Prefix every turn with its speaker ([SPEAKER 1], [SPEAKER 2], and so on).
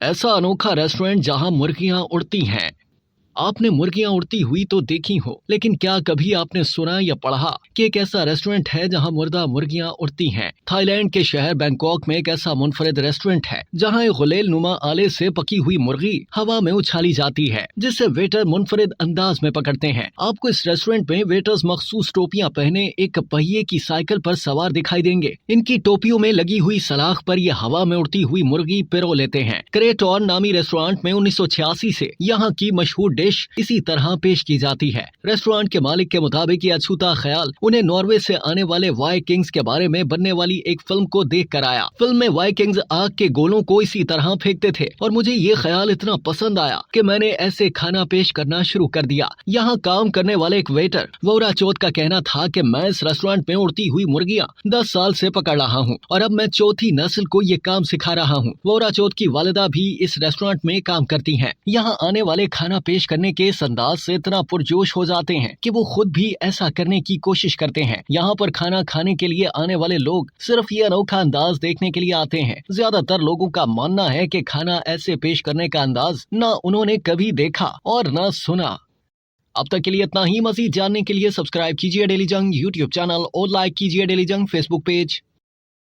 [SPEAKER 1] ऐसा अनोखा रेस्टोरेंट जहां मुर्गियां उड़ती हैं। आपने मुर्गियां उड़ती हुई तो देखी हो, लेकिन क्या कभी आपने सुना या पढ़ा कि एक ऐसा रेस्टोरेंट है जहां मुर्गियां उड़ती हैं? थाईलैंड के शहर बैंकॉक में एक ऐसा मुनफरिद रेस्टोरेंट है जहां एक गुलेल नुमा आले से पकी हुई मुर्गी हवा में उछाली जाती है, जिसे वेटर मुनफरिद अंदाज में पकड़ते हैं। आपको इस रेस्टोरेंट में वेटर्स मखसूस टोपियां पहने एक पहिए की साइकिल पर सवार दिखाई देंगे। इनकी टोपियों में लगी हुई सलाख पर ये हवा में उड़ती हुई मुर्गी पिरो लेते हैं। क्रेटॉन नामी रेस्टोरेंट में 1986 से यहाँ की मशहूर डिश इसी तरह पेश की जाती है। रेस्टोरेंट के मालिक के मुताबिक ये अछूता ख्याल उन्हें नॉर्वे से आने वाले वाइकिंग्स के बारे में बनने वाली एक फिल्म को देख कर आया। फिल्म में वाइकिंग्स आग के गोलों को इसी तरह फेंकते थे और मुझे ये ख्याल इतना पसंद आया कि मैंने ऐसे खाना पेश करना शुरू कर दिया। यहाँ काम करने वाले एक वेटर वोरा चौथ का कहना था कि मैं इस रेस्टोरेंट में उड़ती हुई मुर्गियाँ 10 साल से पकड़ रहा हूँ और अब मैं चौथी नस्ल को ये काम सिखा रहा हूँ। वोरा चौथ की वालिदा भी इस रेस्टोरेंट में काम करती हैं। यहाँ आने वाले खाना पेश करने के इस अंदाज से इतना पुरजोश हो जाते हैं कि वो खुद भी ऐसा करने की कोशिश करते हैं। यहाँ पर खाना खाने के लिए आने वाले लोग सिर्फ ये अनोखा अंदाज देखने के लिए आते हैं। ज्यादातर लोगों का मानना है कि खाना ऐसे पेश करने का अंदाज न उन्होंने कभी देखा और न सुना। अब तक के लिए इतना ही। मजीद जानने के लिए सब्सक्राइब कीजिए डेली जंग यूट्यूब चैनल और लाइक कीजिए डेली जंग फेसबुक पेज।